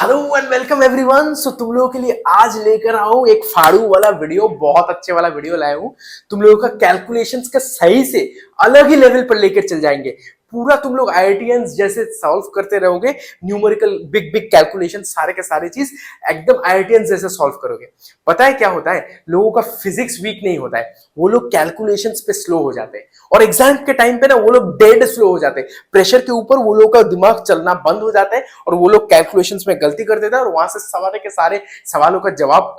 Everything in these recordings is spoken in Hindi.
Hello and welcome everyone. So तुम लोगों के लिए आज लेकर आऊं एक फाड़ू वाला वीडियो, बहुत अच्छे वाला वीडियो लाया हूं। तुम लोगों का कैलकुलेशंस का सही से अलग ही लेवल पर लेकर चल जाएंगे। पूरा तुम लोग आईआईटीएंस जैसे सॉल्व करते रहोगे, न्यूमेरिकल बिग बिग कैलकुलेशन सारे के सारे चीज एकदम आईआईटीएंस जैसे सॉल्व करोगे। पता है क्या होता है, लोगों का फिजिक्स वीक नहीं होता है, वो लोग कैलकुलेशंस पे स्लो हो जाते हैं और एग्जाम के टाइम पे ना वो लोग डेड स्लो हो जाते हैं। प्रेशर के ऊपर वो लोग का दिमाग चलना बंद हो जाता है और वो लोग कैलकुलेशंस में गलती कर देता है और वहां से सवाल के सारे सवालों का जवाब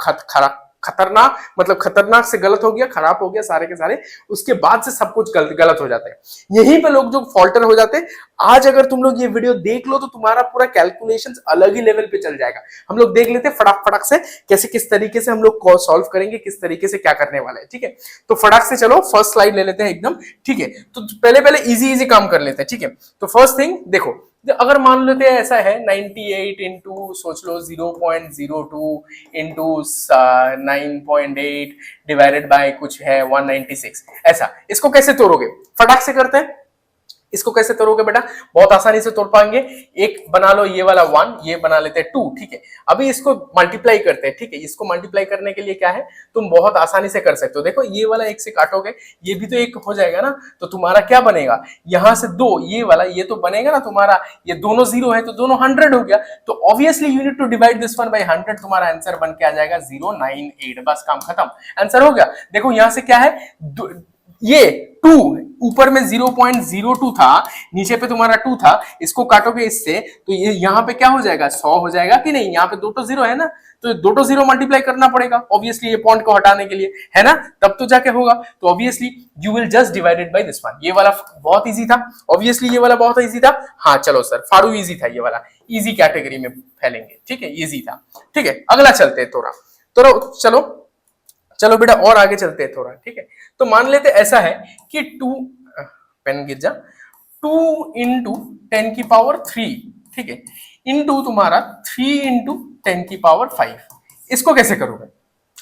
खतरनाक, मतलब खतरनाक से गलत हो गया, खराब हो गया सारे के सारे। उसके बाद से सब कुछ गलत हो जाता है। यहीं पे लोग जो फॉल्टर हो जाते हैं। आज अगर तुम लोग ये वीडियो देख लो तो तुम्हारा पूरा कैलकुलेशंस अलग ही लेवल पे चल जाएगा। हम लोग देख लेते हैं फटाक फटाक से कैसे किस तरीके से हम लोग सॉल्व करेंगे, किस तरीके से क्या करने वाले हैं। ठीक है, तो फटाक से चलो फर्स्ट स्लाइड ले लेते हैं एकदम। ठीक है, तो पहले इजी काम कर लेते हैं। ठीक है, तो फर्स्ट थिंग देखो, अगर मान लेते हैं ऐसा है 98 इंटू सोच लो 0.02 इंटू 9.8 डिवाइडेड बाय कुछ है 196, ऐसा इसको कैसे तोड़ोगे? फटाक से करते हैं। इसको कैसे तोड़ोगे बेटा? बहुत आसानी से तोड़ पाएंगे। एक बना लो ये वाला 1, ये बना लेते हैं 2। ठीक है, अभी इसको मल्टीप्लाई करते हैं। ठीक है, इसको मल्टीप्लाई करने के लिए क्या है, तुम बहुत आसानी से कर सकते हो। देखो ये वाला एक से काटोगे, ये भी तो एक हो जाएगा ना, तो तुम्हारा क्या बनेगा, यहां से 2, ये वाला ये तो बनेगा ना तुम्हारा, ये दोनों 0 है तो दोनों 100 हो गया। तो obviously you need to divide this one by 100। तुम्हारा आंसर बन के आ जाएगा 098। बस काम खत्म, आंसर हो गया। देखो यहां से क्या है, ये 2 ऊपर में 0.02 था, नीचे पे तुम्हारा 2 था, इसको काटोगे इससे तो ये यहाँ पे क्या हो जाएगा, 100 हो जाएगा कि नहीं? यहाँ पे 2 तो 0 है ना, तो 2 तो 0 मल्टीप्लाई करना पड़ेगा ऑब्वियसली ये पॉइंट को हटाने के लिए, है ना, तब तो जाके होगा। तो obviously you will just divided by this one. ये वाला बहुत इजी था, ऑब्वियसली ये वाला बहुत इजी था। हाँ चलो सर, फाड़ू इजी था, ये वाला इजी कैटेगरी में फैलेंगे। ठीक है, इजी था। ठीक है, अगला चलते हैं थोड़ा चलो चलो बेटा और आगे चलते हैं थोड़ा। ठीक है, तो मान लेते ऐसा है कि 2 पेन गिर जा, 2 इंटू 10 की पावर 3। ठीक है, इंटू तुम्हारा 3 इंटू 10 की पावर 5। इसको कैसे करोगे?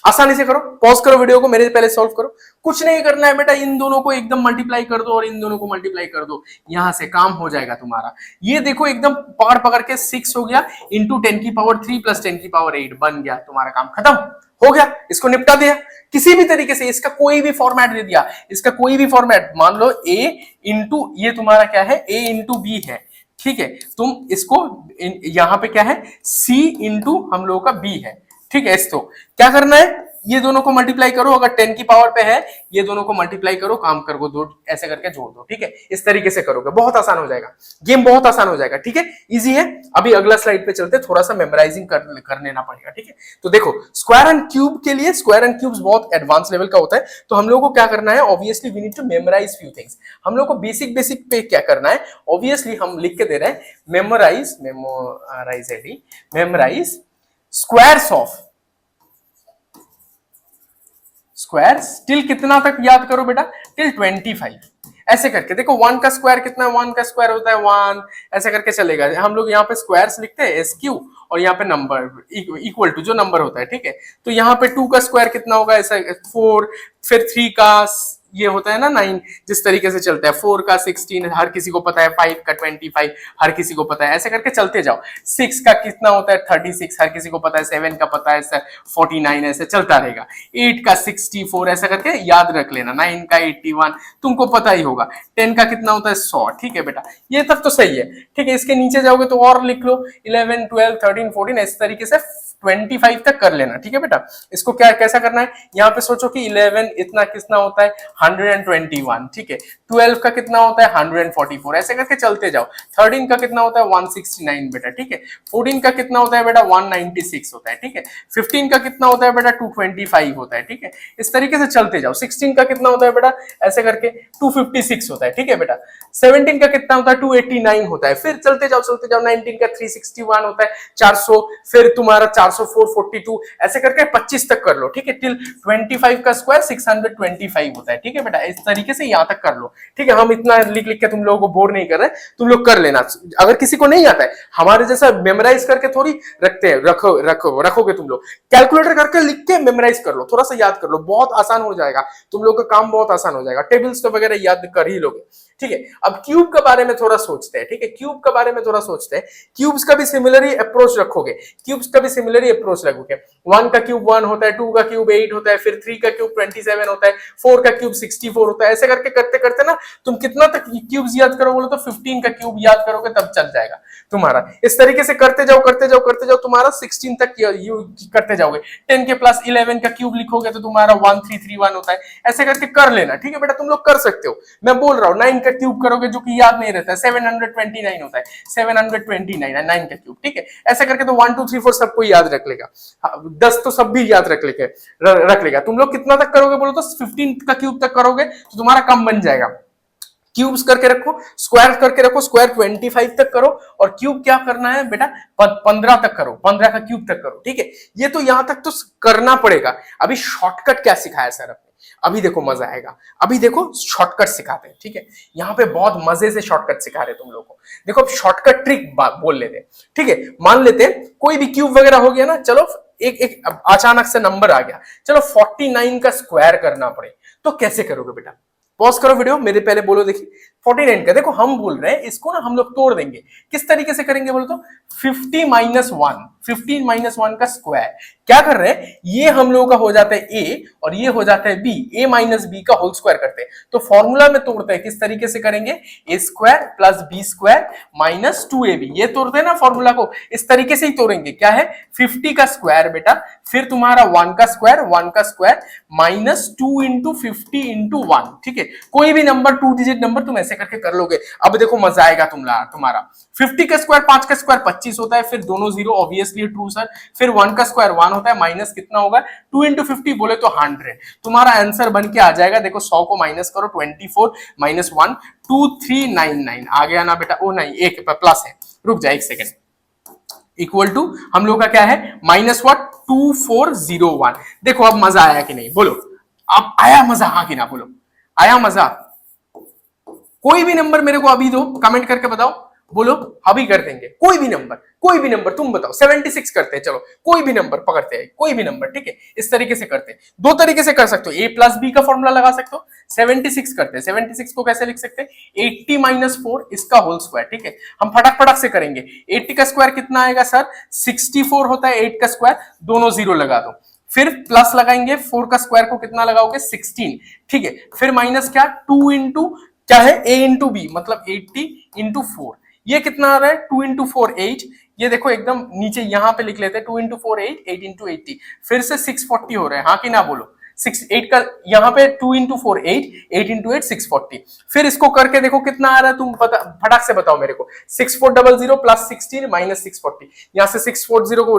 आसानी से करो, पॉज करो वीडियो को, मेरे पहले सॉल्व करो। कुछ नहीं करना है बेटा, इन दोनों को एकदम मल्टीप्लाई कर दो और इन दोनों को मल्टीप्लाई कर दो, यहां से काम हो जाएगा तुम्हारा। ये देखो एकदम पकड़ पकड़ के 6 हो गया, इंटू 10 की पावर 3 प्लस 10 की पावर 8 बन गया, तुम्हारा काम खत्म हो गया। इसको निपटा दिया किसी भी तरीके से, इसका कोई भी फॉर्मेट दे दिया, इसका कोई भी फॉर्मेट, मान लो a इंटू ये तुम्हारा क्या है, a इंटू बी है। ठीक है, तुम इसको यहां पे क्या है, c इंटू हम लोगों का b है। ठीक है, इसको क्या करना है, ये दोनों को मल्टीप्लाई करो, अगर 10 की पावर पे है ये दोनों को मल्टीप्लाई करो, काम करो, दो ऐसे करके जोड़ दो। ठीक है, इस तरीके से करोगे, बहुत आसान हो जाएगा, गेम बहुत आसान हो जाएगा। ठीक है, इजी है। अभी अगला स्लाइड पे चलते, थोड़ा सा मेमोराइजिंग कर लेना पड़ेगा। ठीक है, तो देखो स्क्वायर एंड क्यूब के लिए, स्क्वायर एंड क्यूब्स बहुत एडवांस लेवल का होता है, तो हम लोगों को क्या करना है, obviously we need to memorize few things. हम लोग को बेसिक पे क्या करना है, ऑब्वियसली हम लिख के दे रहे हैं, मेमोराइज स्क्वायर्स टिल कितना तक याद करो बेटा, टिल 25। ऐसे करके देखो 1 का स्क्वायर कितना है, 1 का स्क्वायर होता है 1, ऐसे करके चलेगा। हम लोग यहाँ पे स्क्वायर्स लिखते हैं SQ और यहाँ पे नंबर इक्वल टू जो नंबर होता है। ठीक है, तो यहाँ पे 2 का स्क्वायर कितना होगा, ऐसा 4, फिर 3 का ये होता है ना 9, जिस तरीके से चलता है, 4 का 16 हर किसी को पता है, 5 का 25 हर किसी को पता है, ऐसे करके चलते जाओ। 6 का कितना होता है 36 हर किसी को पता है, 7 का पता है 49, ऐसे चलता रहेगा। 8 का 64 ऐसा करके याद रख लेना, 9 का 81 तुमको पता ही होगा, 10 का कितना होता है 100। ठीक है बेटा, ये तक तो सही है। ठीक है, इसके नीचे जाओगे तो और लिख लो 11 12 13 14 इस तरीके से 25 तक कर लेना। ठीक है बेटा, इसको क्या कैसा करना है, यहाँ पे सोचो कि 11 इतना कितना होता है 121। ठीक है, 12 का कितना होता है 144, ऐसे करके चलते जाओ। 13 का कितना होता है 169 बेटा। ठीक है, 14 का कितना होता है बेटा 196 होता है। ठीक है, 15 का कितना होता है बेटा 225 होता है। ठीक है, इस तरीके से चलते जाओ। 16 का कितना होता है बेटा, ऐसे करके 256 होता है। ठीक है बेटा, 17 का कितना होता है 289 होता है, फिर चलते जाओ 19 का 361 होता है 400, फिर तुम्हारा 442 ऐसे करके 25 तक कर लो। ठीक है, टिल 25 का स्क्वायर 625 होता है। ठीक है बेटा, इस तरीके से यहां तक कर लो। ठीक है, हम इतना लिख लिख के तुम लोगों को बोर नहीं कर रहे, तुम लोग कर लेना। अगर किसी को नहीं आता है, हमारे जैसा मेमोराइज करके थोड़ी रखते हैं, रखोगे तुम लोग, कैलकुलेटर करके लिख के मेमोराइज कर लो, थोड़ा सा याद कर लो, बहुत आसान हो जाएगा, तुम लोग का काम बहुत आसान हो जाएगा। टेबल्स तो वगैरह याद कर ही लोगे। ठीक है, अब क्यूब के बारे में थोड़ा सोचते हैं। ठीक है, क्यूब के बारे में थोड़ा सोचते हैं। क्यूब्स का भी सिमिलर अप्रोच रखोगे, क्यूब्स का भी सिमिलर अप्रोच रखोगे। 1 का क्यूब 1 होता है, 2 का क्यूब 8 होता है, फिर 3 का क्यूब 27 होता है, 4 का क्यूब 64 होता है। ऐसे करके करते करते ना तुम कितना तक क्यूब्स याद करोगे, बोलो तो 15 का क्यूब याद करोगे तब चल जाएगा तुम्हारा। इस तरीके से करते जाओ करते जाओ करते जाओ, तुम्हारा 16 तक करते जाओगे। 10 के प्लस 11 का क्यूब लिखोगे तो तुम्हारा 1331 होता है। ऐसे करके कर लेना। ठीक है बेटा, तुम लोग कर सकते हो। मैं बोल रहा हूँ 9 का क्यूब करोगे जो कि याद नहीं रहता है, 729 होता है, 729 है 9 का क्यूब। ठीक है, ऐसे करके तो 1 2 3 4 सबको याद रख लेगा। 10 तो सब भी याद रख लेगा। तुम लोग कितना तक करोगे, बोलो तो 15 का क्यूब तक करोगे तो तुम्हारा कम बन जाएगा। क्यूब्स करके रखो, स्क्वायर करके रखो, स्क्वायर 25 तक करो, और क्यूब क्या करना है बेटा 15 तक करो, 15 का क्यूब तक करो। ठीक है, ये तो यहां तक तो करना पड़ेगा। अभी शॉर्टकट क्या सिखाया सर आपने, अभी देखो मजा आएगा। अभी देखो शॉर्टकट सिखाते हैं। ठीक है, यहाँ पे बहुत मजे से शॉर्टकट सिखा रहे तुम लोगों को। देखो अब शॉर्टकट ट्रिक बोल लेते हैं। ठीक है, मान लेते हैं कोई भी क्यूब वगैरह हो गया ना, चलो एक अचानक से नंबर आ गया, चलो 49 का स्क्वायर करना पड़े तो कैसे करोगे बेटा। पॉज करो वीडियो, मेरे पहले बोलो। देखिए 49 का, देखो हम बोल रहे हैं इसको ना हम लोग तोड़ देंगे। किस तरीके से करेंगे बोलो तो 50 माइनस 1, 15 माइनस 1 का स्क्वायर। क्या कर रहे हैं, ये हम लोगों का हो जाता है ए और ये हो जाता है बी, ए माइनस बी का होल स्क्वायर करते हैं। तो फॉर्मूला में तोड़ते हैं, किस तरीके से करेंगे, A square plus B square minus 2ab। ये तोड़ते हैं ना फॉर्मूला को, इस तरीके से ही तोड़ेंगे। क्या है 50 का स्क्वायर बेटा, फिर तुम्हारा 1 का स्क्वायर माइनस 2 इंटू 50 इंटू 1। ठीक है, कोई भी नंबर 2 डिजिट नंबर तुम ऐसे करके कर लोगे। अब देखो मजा आएगा तुम्हारा। 50 का स्क्वायर 5 का स्क्वायर 25 होता है, फिर दोनों जीरो ऑब्वियसली ट्रू सर। फिर 1 का स्क्वायर 1 होता है, माइनस कितना होगा 2 इंटू 50 बोले तो 100। तुम्हारा आंसर बन के आ जाएगा। देखो 100 को माइनस करो, 24 माइनस 1 2399 आ गया ना बेटा। ओ नहीं, एक प्लस है, रुक जा एक सेकेंड। इक्वल टू हम लोग का क्या है माइनस व्हाट 2401। देखो अब मजा आया कि नहीं, बोलो अब आया मजा, हाँ कि ना बोलो, आया मजा। कोई भी नंबर मेरे को अभी दो, कमेंट करके बताओ, बोलो अभी कर देंगे। कोई भी नंबर तुम बताओ। 76 करते हैं, चलो कोई भी नंबर पकड़ते हैं, कोई भी नंबर। ठीक है, इस तरीके से करते हैं। दो तरीके से कर सकते हो, a प्लस बी का फॉर्मूला लगा सकते हो। 76 करते हैं, 76 को कैसे लिख सकते हैं 80 माइनस 4 इसका होल स्क्वायर। ठीक है, हम फटक से करेंगे। 80 का स्क्वायर कितना आएगा सर 64 होता है, 8 का स्क्वायर दोनों जीरो लगा दो, फिर प्लस लगाएंगे, 4 का स्क्वायर को कितना लगाओगे 16। ठीक है, फिर माइनस क्या 2 इंटू क्या है a इंटू बी, मतलब 80 इंटू 4। ये कितना आ रहा है 2 इंटू 4 8। ये देखो एकदम नीचे यहां पे लिख लेते हैं 2 इंटू 4 8, 8 इंटू 80, फिर से 640 हो रहा है, हाँ कि ना बोलो। 8 का यहाँ पे 2 इंटू 4 8, 8 इंटू 8 640। फिर इसको करके देखो कितना आ रहा है, तुम फटाक से बताओ मेरे को। 6400 प्लस 16 माइनस 640, यहाँ से 640 को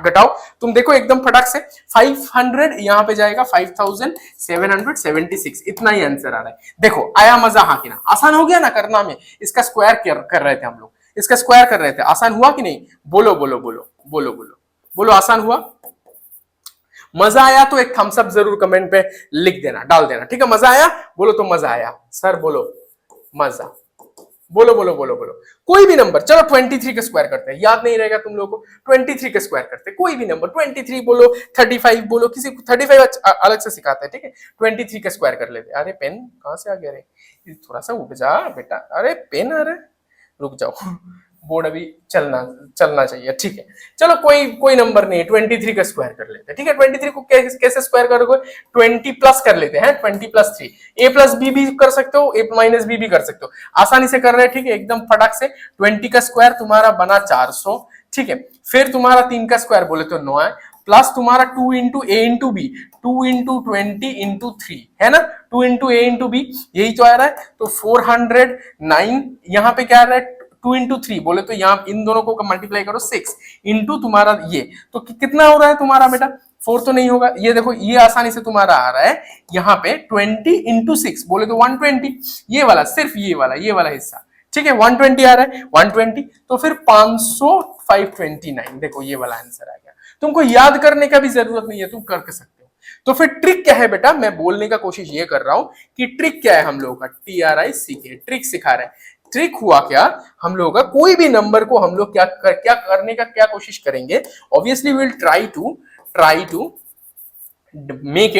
घटाओ, तुम देखो एकदम फटाक से 500 यहाँ पे जाएगा 5776। इतना ही आंसर आ रहा है। देखो आया मजा, हाँ कि ना। आसान हो गया ना करना में। इसका स्क्वायर कर रहे थे हम लोग, इसका स्क्वायर कर रहे थे। आसान हुआ कि नहीं, बोलो बोलो बोलो बोलो बोलो बोलो, आसान हुआ। मजा आया तो एक थम्स अप जरूर कमेंट पे लिख देना, डाल देना। ठीक है, मजा आया बोलो तो मजा आया सर, बोलो मजा, बोलो बोलो बोलो बोलो। कोई भी नंबर, चलो 23 का स्क्वायर करते हैं, याद नहीं रहेगा तुम लोगों को। 23 का स्क्वायर करते हैं, कोई भी नंबर 23 बोलो, 35 बोलो, किसी को 35 अलग से सिखाते हैं। ठीक है, 23 का स्क्वायर कर लेते हैं। अरे पेन कहां से आ गया रे, थोड़ा सा उठ जा बेटा। अरे पेन, अरे रुक जाओ, बोर्ड अभी चलना चाहिए। ठीक है, चलो कोई नंबर नहीं है, 23 का स्क्वायर कर लेते हैं। ठीक है, 23 को कैसे स्क्वायर करोगे 20 प्लस कर लेते हैं, 20 प्लस 3। a प्लस बी भी कर सकते हो, a माइनस बी भी कर सकते हो, आसानी से कर रहे हैं। ठीक है, एकदम फटाक से। 20 का स्क्वायर तुम्हारा बना 400। ठीक है, फिर तुम्हारा 3 का स्क्वायर बोले तो 9 है, प्लस तुम्हारा 2 इंटू ए इंटू बी, 2 इंटू 20 इंटू 3 है ना, 2 इंटू ए इंटू बी, यही तो आ रहा है। तो 409 यहाँ पे क्या आ रहा है 2 इंटू 3 बोले तो यहाँ इन दोनों को मल्टीप्लाई करो 6 इंटू तुम्हारा ये, तो कितना हो रहा है तुम्हारा बेटा 4 तो नहीं होगा। ये देखो ये आसानी से तुम्हारा आ रहा है यहाँ पे 20 इंटू 6 बोले तो 120, ये वाला सिर्फ ये वाला हिस्सा। ठीक है, 120 आ रहा है 120, तो फिर 500 529। देखो ये वाला आंसर आ गया। तुमको याद करने का भी जरूरत नहीं है, तुम कर सकते हो। तो फिर ट्रिक क्या है बेटा, मैं बोलने का कोशिश ये कर रहा हूं कि ट्रिक क्या है हम लोगों का, TRICK ट्रिक सिखा रहे हैं। ट्रिक हुआ क्या, हम लोग का कोई भी नंबर को हम लोग क्या करने का क्या कोशिश करेंगे, obviously will try to make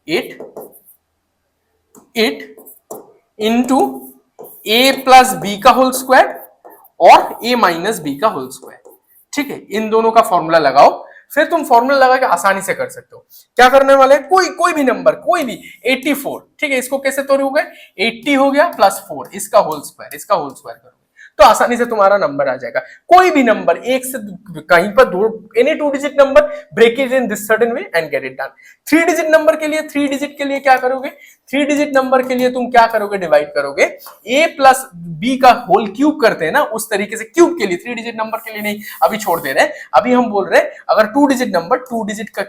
it 8 into a plus b का होल स्क्वायर और ए माइनस बी का होल स्क्वायर। ठीक है, इन दोनों का फॉर्मूला लगाओ, फिर तुम फॉर्मूला लगा के आसानी से कर सकते हो। क्या करने वाले, कोई भी नंबर, कोई भी 84, ठीक है, इसको कैसे तोड़ोगे, 80 हो गया प्लस 4 इसका होल स्क्वायर करोगे तो आसानी से तुम्हारा नंबर आ जाएगा। कोई भी नंबर, एक से कहीं पर दो, any 2 digit number, break it in this certain way and get it done. 3 digit number के लिए, 3 डिजिट के लिए क्या करोगे, 3 डिजिट नंबर के लिए तुम क्या करोगे, डिवाइड करोगे, a प्लस बी का होल क्यूब करते हैं ना, उस तरीके से क्यूब के लिए, 3 डिजिट नंबर के लिए नहीं, अभी छोड़ दे रहे हैं, अभी हम बोल रहे हैं अगर 2 डिजिट नंबर, 2 डिजिट का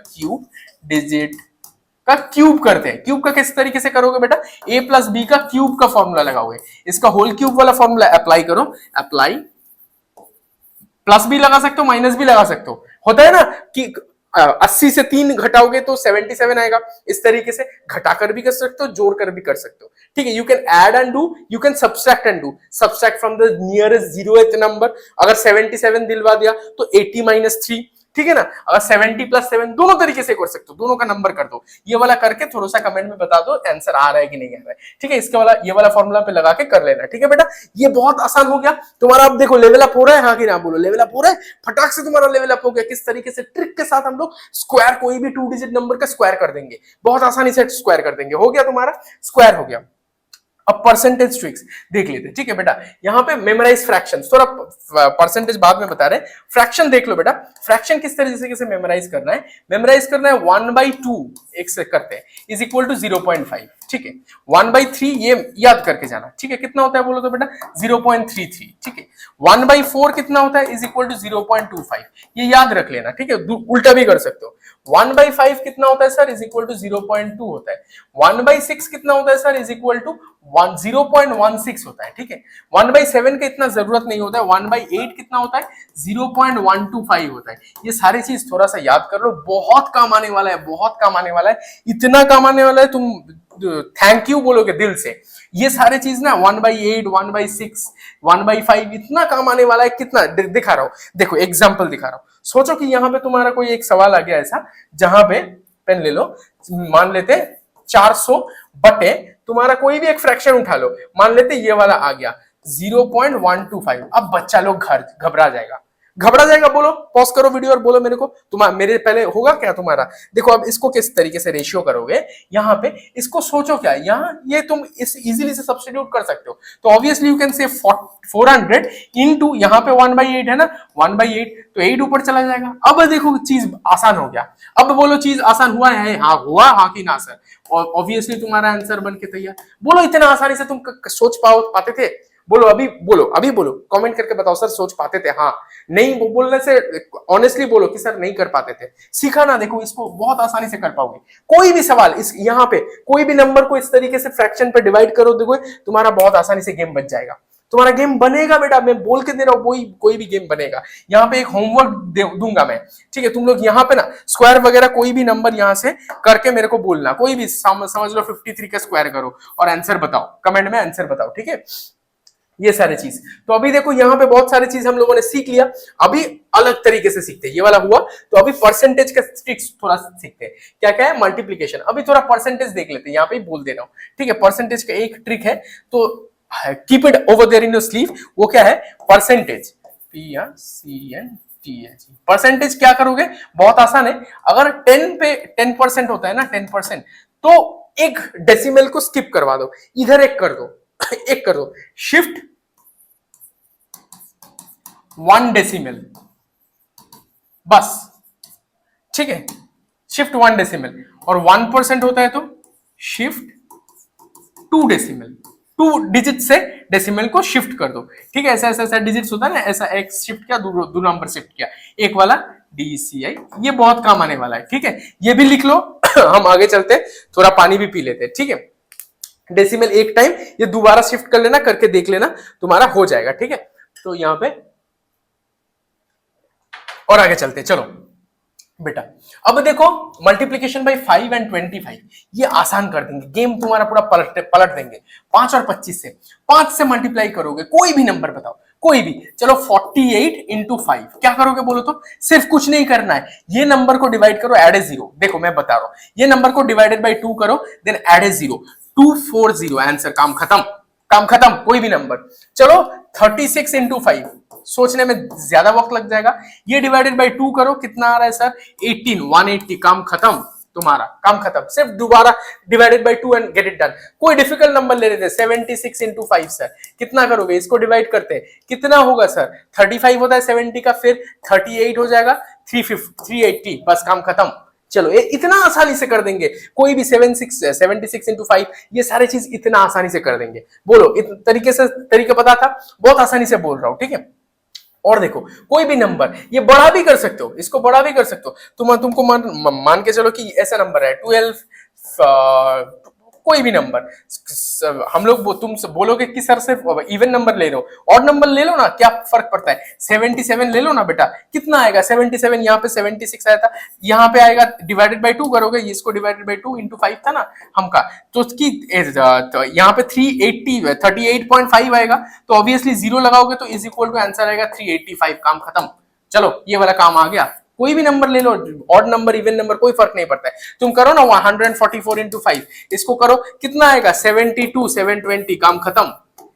क्यूब करते हैं। क्यूब का किस तरीके से करोगे बेटा, a प्लस बी का क्यूब का फॉर्मूला लगाओगे, इसका होल क्यूब वाला फॉर्मूला अप्लाई करो, अप्लाई, प्लस भी लगा सकते हो माइनस भी लगा सकते हो, होता है ना कि 80 से 3 घटाओगे तो 77 आएगा, इस तरीके से घटाकर भी कर सकते हो, जोड़कर भी कर सकते हो। ठीक है, you can add and do, you can subtract and do, subtract from the nearest 0th number, अगर 77 दिलवा दिया तो 80 माइनस 3, ठीक है ना, अगर 70 प्लस 7, दोनों तरीके से कर सकते हो, दोनों का नंबर कर दो। ये वाला करके थोड़ा सा कमेंट में बता दो आंसर आ रहा है कि नहीं आ रहा है। ठीक है, इसके वाला, ये वाला फॉर्मूला पे लगा के कर लेना। ठीक है बेटा, ये बहुत आसान हो गया तुम्हारा। अब देखो लेवल अप हो रहा है, हाँ कि ना बोलो, लेवल अप हो रहा है, फटाक से तुम्हारा लेवल अप हो गया। किस तरीके से, ट्रिक के साथ हम लोग स्क्वायर, कोई भी 2 डिजिट नंबर का स्क्वायर कर देंगे, बहुत आसानी से स्क्वायर कर देंगे। हो गया तुम्हारा स्क्वायर, हो गया। अब परसेंटेज ट्रिक्स देख लेते हैं। ठीक है बेटा, यहाँ पे मेमोराइज फ्रैक्शन, थोड़ा परसेंटेज बाद में बता रहे हैं, फ्रैक्शन देख लो बेटा। फ्रैक्शन किस तरीके से मेमोराइज करना है, मेमोराइज करना है 1/2 एक से करते हैं इज इक्वल टू 0.5। ठीक है, 1/3 ये याद करके जाना। ठीक है, कितना होता है बोलो तो बेटा 0.33। ठीक है, 1/4 कितना होता है इज इक्वल टू 0.25, ये याद रख लेना। ठीक है, उल्टा भी कर सकते हो। 1/5 कितना होता है सर इज इक्वल टू 0.2 होता है। 1/6 कितना होता है सर इज इक्वल टू 0.16 होता है। ठीक है, 1/7 का इतना जरूरत नहीं होता है। 1/8 कितना होता है 0.125 होता है। ये सारी चीज थोड़ा सा याद कर लो, बहुत काम आने वाला है, बहुत काम आने वाला है, इतना काम आने वाला है तुम थैंक यू बोलोगे दिल से। ये सारे चीज ना 1/8, 1/6, 1/5 इतना काम आने वाला है। कितना दिखा रहा हूं, देखो एग्जांपल दिखा रहा हूं। सोचो कि यहां पे तुम्हारा कोई एक सवाल आ गया ऐसा, जहां पे पेन ले लो, मान लेते 400 बटे तुम्हारा कोई भी एक फ्रैक्शन उठा लो, मान लेते ये वाला आ गया 0.125। अब बच्चा लोग घबरा जाएगा। बोलो, पॉज करो वीडियो और बोलो मेरे को, तुम्हारा मेरे पहले होगा क्या तुम्हारा। देखो अब इसको किस तरीके से रेशियो करोगे, यहाँ पे इसको सोचो क्या, यहाँ ये तुम इस इजीली से सब्स्टिट्यूट कर सकते हो। तो obviously you can say 400 into यहाँ पे 1/8 है ना, 1/8 तो 8 ऊपर चला जाएगा। अब देखो चीज आसान हो गया। अब बोलो चीज आसान हुआ है, हाँ हुआ, हाँ कि ना सर। और ऑब्वियसली तुम्हारा आंसर बन के तैयार। बोलो इतना आसानी से तुम सोच पाते थे, बोलो अभी बोलो कमेंट करके बताओ सर सोच पाते थे, हाँ नहीं बोलने से ऑनेस्टली बोलो कि सर नहीं कर पाते थे। सीखा ना, देखो इसको बहुत आसानी से कर पाओगे। कोई भी सवाल इस यहाँ पे कोई भी नंबर को इस तरीके से फ्रैक्शन पे डिवाइड करो, देखो तुम्हारा बहुत आसानी से गेम बन जाएगा। तुम्हारा गेम बनेगा बेटा, मैं बोल के दे रहा हूँ, कोई भी गेम बनेगा। यहाँ पे एक होमवर्क दूंगा मैं, ठीक है, तुम लोग यहाँ पे ना स्क्वायर वगैरह कोई भी नंबर यहाँ से करके मेरे को बोलना, कोई भी समझ लो 53 का स्क्वायर करो और आंसर बताओ, कमेंट में आंसर बताओ। ठीक है, ये सारी चीज। तो अभी देखो यहाँ पे बहुत सारी चीज हम लोगों ने सीख लिया। अभी अलग तरीके से सीखते हैं, ये वाला हुआ तो अभी परसेंटेज का ट्रिक्स थोड़ा सीखते हैं। क्या क्या है, मल्टीप्लीकेशन। अभी थोड़ा परसेंटेज देख लेते हैं, यहाँ पे बोल दे रहा हूँ। ठीक है, परसेंटेज का एक ट्रिक है, तो keep it over there in your sleeve. वो क्या है, परसेंटेज, PRCNTH। परसेंटेज क्या करोगे, बहुत आसान है। अगर 10 पे 10% होता है ना, 10%, तो एक डेसिमल को स्किप करवा दो, इधर एक कर दो एक कर दो, शिफ्ट 1 डेसिमल, बस। ठीक है, शिफ्ट 1 डेसिमल। और 1% होता है तो शिफ्ट 2 डेसिमल, 2 डिजिट से डेसिमल को शिफ्ट कर दो। ठीक है, ऐसा डिजिट्स होता है ना, ऐसा एक शिफ्ट किया, दो नंबर शिफ्ट किया, एक वाला DCI, ये बहुत काम आने वाला है। ठीक है, ये भी लिख लो हम आगे चलते, थोड़ा पानी भी पी लेते हैं। ठीक है, डेसिमल एक टाइम ये दोबारा शिफ्ट कर लेना, करके देख लेना, तुम्हारा हो जाएगा। ठीक है, तो यहां पे और आगे चलते, चलो बेटा। अब देखो मल्टीप्लीकेशन बाय 5 एंड 25, ये आसान कर देंगे, गेम तुम्हारा पूरा पलट देंगे। 5 और 25 से, 5 से मल्टीप्लाई करोगे, कोई भी नंबर बताओ, कोई भी, चलो 48 इंटू 5 क्या करोगे बोलो तो, सिर्फ कुछ नहीं करना है, ये नंबर को डिवाइड करो, एड ए 0। देखो मैं बता रहा हूं, ये नंबर को डिवाइडेड बाय 2 करो, देन एड ए 0। 240 आंसर, काम खत्म, काम खत्म, कोई भी नंबर। चलो 36 इंटू 5, सोचने में ज्यादा वक्त लग जाएगा। ये डिवाइडेड बाई 2 करो, कितना आ रहा है सर? 18, 180, काम खत्म, तुम्हारा काम खत्म। सिर्फ दोबारा divided by 2 and get it done. कोई डिफिकल्ट नंबर ले रहे थे। 76 इंटू 5 सर, कितना करोगे? इसको डिवाइड करते हैं, कितना होगा सर? 35 होता है 70 का, फिर 38 हो जाएगा, 380, बस काम खत्म। चलो ये इतना आसानी से कर देंगे, कोई भी 76 इंटू 5, ये सारे चीज इतना आसानी से कर देंगे। बोलो, तरीके से, तरीका पता था, बहुत आसानी से बोल रहा हूं, ठीक है। और देखो, कोई भी नंबर, ये बड़ा भी कर सकते हो, इसको बड़ा भी कर सकते हो। तुमको मान के चलो कि ऐसा नंबर है 12, कोई भी नंबर, हम लोग तुम बोलोगे कि सर सिर्फ इवन नंबर ले लो, ऑड नंबर ले लो ना, क्या फर्क पड़ता है? 77 ले लो ना बेटा, कितना आएगा? 77, यहाँ पे 76 आया था, यहाँ पे आएगा, डिवाइडेड बाई 2 करोगे, इसको डिवाइडेड बाई 2 इंटू 5 था ना हमका, तो उसकी तो यहाँ पे 380, 38.5 आएगा, तो ऑब्वियसली 0 लगाओगे तो इज इक्वल टू आंसर आएगा 385, काम खत्म। चलो ये वाला काम आ गया। कोई भी नंबर ले लो, ऑड नंबर, इवन नंबर, कोई फर्क नहीं पड़ता है। तुम करो ना 144 इंटू 5, इसको करो, कितना आएगा? 72, 720, काम खत्म।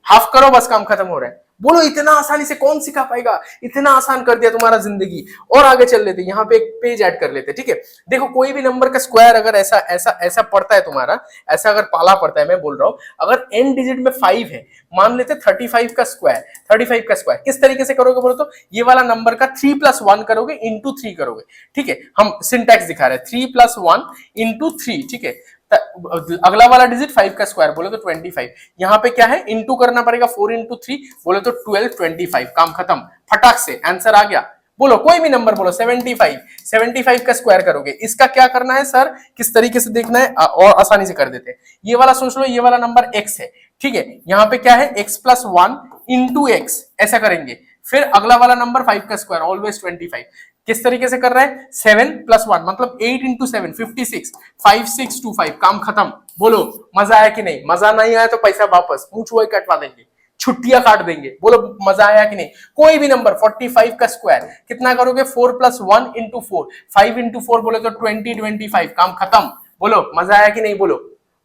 हाफ करो, बस काम खत्म हो रहा है। बोलो, इतना आसानी से कौन सिखा पाएगा? इतना आसान कर दिया तुम्हारा जिंदगी। और आगे चल लेते, यहाँ पे एक पेज ऐड कर लेते, ठीक है। देखो, कोई भी नंबर का स्क्वायर अगर ऐसा ऐसा ऐसा पड़ता है तुम्हारा, ऐसा अगर पाला पड़ता है, मैं बोल रहा हूं, अगर एन डिजिट में 5 है, मान लेते 35 का स्क्वायर, 35 का स्क्वायर किस तरीके से करोगे बोलो तो? ये वाला नंबर का 3 + 1 करोगे, इंटू 3 करोगे, ठीक है। हम सिंटैक्स दिखा रहे हैं, 3 + 1 इंटू 3, ठीक है। अगला वाला डिजिट 5 का स्क्वायर बोले तो 25, यहाँ पे क्या है? इंटू करना पड़ेगा, 4 इंटू 3 बोले तो 12, 25, काम खत्म, फटाक से आंसर आ गया। बोलो, कोई भी नंबर बोलो, 75 का स्क्वायर करोगे, इसका क्या करना है सर? किस तरीके से देखना है, और आसानी से कर देते हैं। ये वाला सोच लो, ये वाला नंबर x है, ठीक है। यहाँ पे क्या है? x + 1 इंटू x, ऐसा करेंगे। फिर अगला वाला नंबर 5 का स्क्वायर, ऑलवेज 25, किस तरीके से कर रहा है? 7 + 1 मतलब 8 इंटू 7, 56, 5625, काम खत्म। बोलो, मजा आया कि नहीं? मजा नहीं आया तो पैसा वापस, मुंह छुए कटवा देंगे, छुट्टियां काट देंगे। बोलो, मजा आया कि नहीं? कोई भी नंबर, 45 का स्क्वायर कितना करोगे? 4 + 1 इंटू 4, 5 इंटू 4 बोले तो 20, 25, काम खत्म। बोलो, मजा आया कि नहीं? बोलो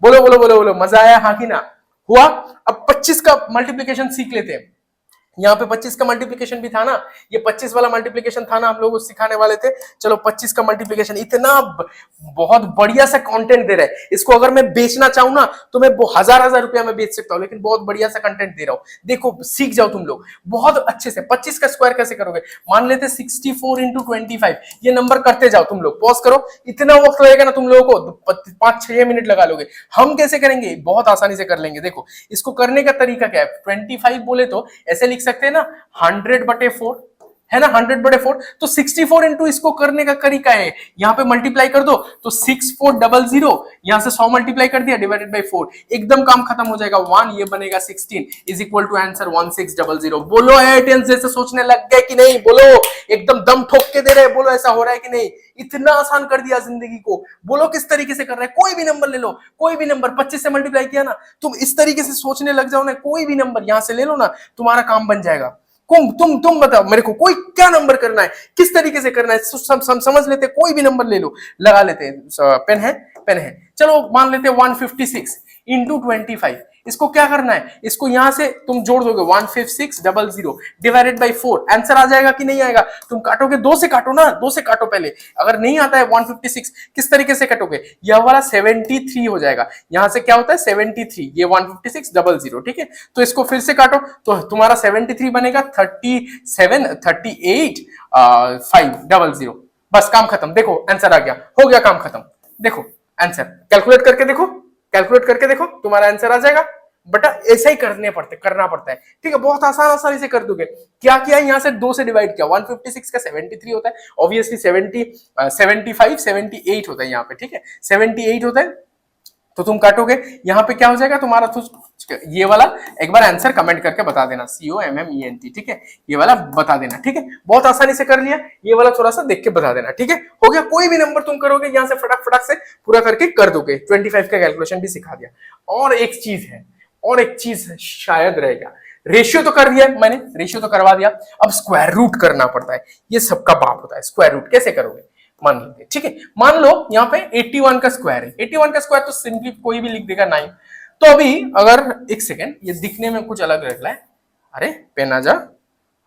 बोलो बोलो बोलो बोलो, मजा आया हाँ कि ना? हुआ। अब 25 का मल्टीप्लीकेशन सीख लेते हैं। यहाँ पे 25 का मल्टीप्लिकेशन भी था ना, ये 25 वाला मल्टीप्लिकेशन था ना, हम लोग सिखाने वाले थे। चलो 25 का मल्टीप्लिकेशन, इतना बहुत बढ़िया सा कंटेंट दे रहा है। इसको अगर मैं बेचना चाहूँ ना तो मैं 1000 रुपया में बेच सकता हूँ, लेकिन बहुत बढ़िया सा कंटेंट दे रहा हूँ। देखो, सीख जाओ तुम लोग बहुत अच्छे से। 25 का स्क्वायर कैसे करोगे? मान लेते 64 इंटू 25, ये नंबर करते जाओ तुम लोग, पॉज करो, इतना वक्त लगेगा ना तुम लोगों को, 5-6 मिनट लगा लोगे। हम कैसे करेंगे? बहुत आसानी से कर लेंगे। देखो, इसको करने का तरीका क्या है? 25 बोले तो ऐसे लिख सकते हैं ना, 100/4 है ना, 100/4, तो 64 इंटू इसको करने का तरीका है, यहाँ पे मल्टीप्लाई कर दो तो 6400, यहाँ से 100 मल्टीप्लाई कर दिया, डिवाइडेड बाई 4, एकदम काम खत्म हो जाएगा। 1 ये बनेगा 16, इज इक्वल टू आंसर 1600। बोलो, एटेंस जैसे सोचने लग गए कि नहीं? बोलो, एकदम दम ठोक के दे रहे हैं, बोलो ऐसा हो रहा है कि नहीं? इतना आसान कर दिया जिंदगी को। बोलो, किस तरीके से कर रहा है? कोई भी नंबर ले लो, कोई भी नंबर, 25 से मल्टीप्लाई किया ना, तुम इस तरीके से सोचने लग जाओ ना, कोई भी नंबर यहां से ले लो ना, तुम्हारा काम बन जाएगा। तुम बताओ मेरे को, कोई क्या नंबर करना है, किस तरीके से करना है, समझ लेते। कोई भी नंबर ले लो, लगा लेते हैं। पेन है? पेन है। चलो मान लेते हैं 156 इंटू 25, इसको क्या करना है? इसको यहां से तुम जोड़ दोगे, 15600 डिवाइडेड बाई 4, आंसर आ जाएगा कि नहीं आएगा? तुम काटोगे, 2 से काटो ना, 2 से काटो पहले। अगर नहीं आता है 156, किस तरीके से काटोगे? यह वाला 73 हो जाएगा, यहां से क्या होता है 73, ये 15600, ठीक है। तो इसको फिर से काटो तो तुम्हारा 73 बनेगा 38,500, बस काम खत्म। देखो आंसर आ गया, हो गया काम खत्म। देखो आंसर, कैलकुलेट करके देखो, कैलकुलेट करके देखो, तुम्हारा आंसर आ जाएगा। बेटा ऐसा ही करना पड़ता है, ठीक है। बहुत आसानी से कर दोगे। क्या किया? यहाँ से 2 से डिवाइड किया, 156 का 73 होता है, ऑब्वियसली 75 78 होता है यहाँ पे, ठीक है, 78 होता है। तो तुम काटोगे, यहाँ पे क्या हो जाएगा तुम्हारा? तो ये वाला एक बार आंसर कमेंट करके बता देना, COMMENT, ठीक है, ये वाला बता देना, ठीक है। बहुत आसानी से कर लिया, ये वाला थोड़ा सा देख के बता देना, ठीक है। हो गया। कोई भी नंबर तुम करोगे यहाँ से फटाक से पूरा करके कर दोगे। 25 का कैलकुलेशन भी सिखा दिया। और एक चीज शायद रह गया, रेशियो तो कर दिया मैंने, रेशियो तो करवा दिया, अब स्क्वायर रूट करना पड़ता है। ये सबका बाप होता है, स्क्वायर रूट कैसे करोगे? मान लीजिए, ठीक है, मान लो यहाँ पे 81 का स्क्वायर है। 81 का स्क्वायर तो सिंपली कोई भी लिख देगा 9, तो अभी अगर एक सेकेंड, ये दिखने में कुछ अलग लग रहा है, अरे पेन आ जा,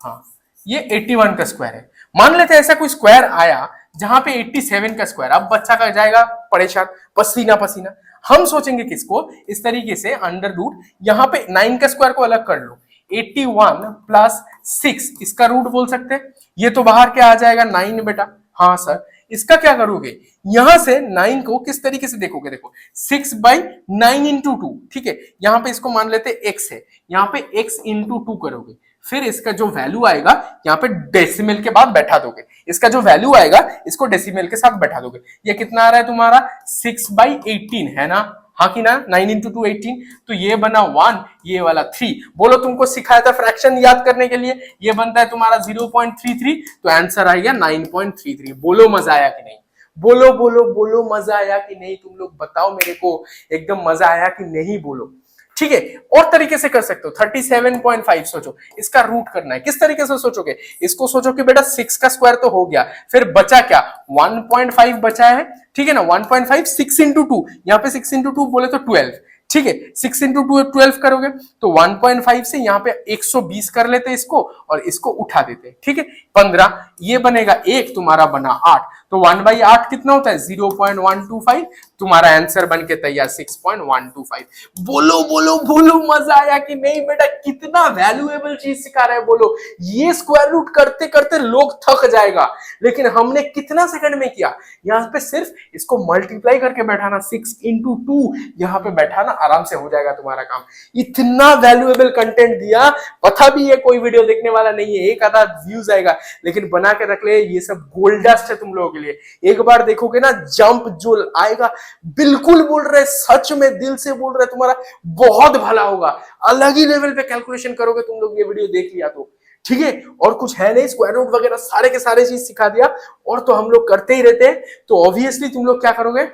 हाँ ये 81 का स्क्वायर है। मान लेते हैं ऐसा कोई स्क्वायर आया जहां पे 87 का स्क्वायर, अब बच्चा का जाएगा परेशान, पसीना पसीना। हम सोचेंगे किसको, इस तरीके से अंडर रूट, यहाँ पे 9 का स्क्वायर को अलग कर लो, 81 प्लस 6 इसका रूट बोल सकते हैं। ये तो बाहर क्या आ जाएगा 9 बेटा, हाँ सर। इसका क्या करोगे, यहां से 9 को किस तरीके से देखोगे, देखो 6/9 इंटू 2, ठीक है। यहाँ पे इसको मान लेते x है, यहाँ पे x इंटू 2 करोगे, फिर इसका जो वैल्यू आएगा यहाँ पे डेसिमल के बाद बैठा दोगे, इसका जो वैल्यू आएगा इसको डेसिमल के साथ बैठा दोगे। ये कितना आ रहा है तुम्हारा 6/18 है ना, हाँ कि ना, 9 इंटू 2 18, तो ये बना 1, ये वाला 3। बोलो तुमको सिखाया था फ्रैक्शन याद करने के लिए, ये बनता है तुम्हारा 0.33, तो आंसर आएगा 9.33। बोलो मजा आया कि नहीं, बोलो बोलो बोलो मजा आया कि नहीं, तुम लोग बताओ मेरे को, एकदम मजा आया कि नहीं, बोलो। ठीक है, और तरीके से कर सकते हो, 37.5 सोचो, इसका रूट करना है, किस तरीके से सोचोगे, इसको सोचो कि बेटा 6 का स्क्वायर तो हो गया, फिर बचा क्या 1.5 बचा है, ठीक है ना, 1.5 6 इंटू 2, यहाँ पे 6 इंटू 2 बोले तो 12, ठीक है, 6 इंटू 2 12 करोगे तो 1.5 से यहाँ पे 120 कर लेते इसको और इसको उठा देते, ठीक है, 15, ये बनेगा 1, तुम्हारा बना 8, तो 1/8 कितना होता है 0.125, तुम्हारा आंसर बन के तैयार 6.125। बोलो बोलो बोलो मजा आया कि नहीं बेटा, कितना वैल्यूएबल चीज सिखा रहा है, बोलो। ये स्क्वायर रूट करते करते लोग थक जाएगा, लेकिन हमने कितना सेकंड में किया, यहाँ पे सिर्फ इसको मल्टीप्लाई करके बैठाना, 6 इंटू 2 यहाँ पे बैठाना, आराम से हो जाएगा तुम्हारा काम। इतना वैल्यूएबल कंटेंट दिया, पता भी है कोई वीडियो देखने वाला नहीं है, एक आधा व्यूज आएगा, लेकिन बना के रख ले, ये सब गोल्ड डस्ट है तुम लोगों के लिए। एक बार देखोगे ना जंप जो आएगा, बिल्कुल बोल रहे, सच में दिल से बोल रहे, तुम्हारा बहुत भला होगा, अलग ही लेवल पे कैलकुलेशन करोगे तुम लोग, ये वीडियो देख लिया तो, ठीक है। और कुछ है नहीं, स्क्वायर रूट वगैरह सारे के सारे चीज सिखा दिया, और तो हम लोग करते ही रहते हैं, तो ऑब्वियसली तुम लोग क्या करोगे,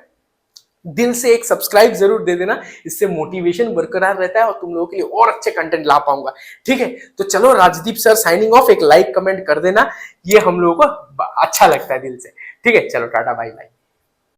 दिल से एक सब्सक्राइब जरूर दे देना, इससे मोटिवेशन बरकरार रहता है और तुम लोगों के लिए और अच्छे कंटेंट ला पाऊंगा, ठीक है। तो चलो राजदीप सर साइनिंग ऑफ, एक लाइक कमेंट कर देना, ये हम लोगों को अच्छा लगता है दिल से, ठीक है। चलो टाटा बाय बाय।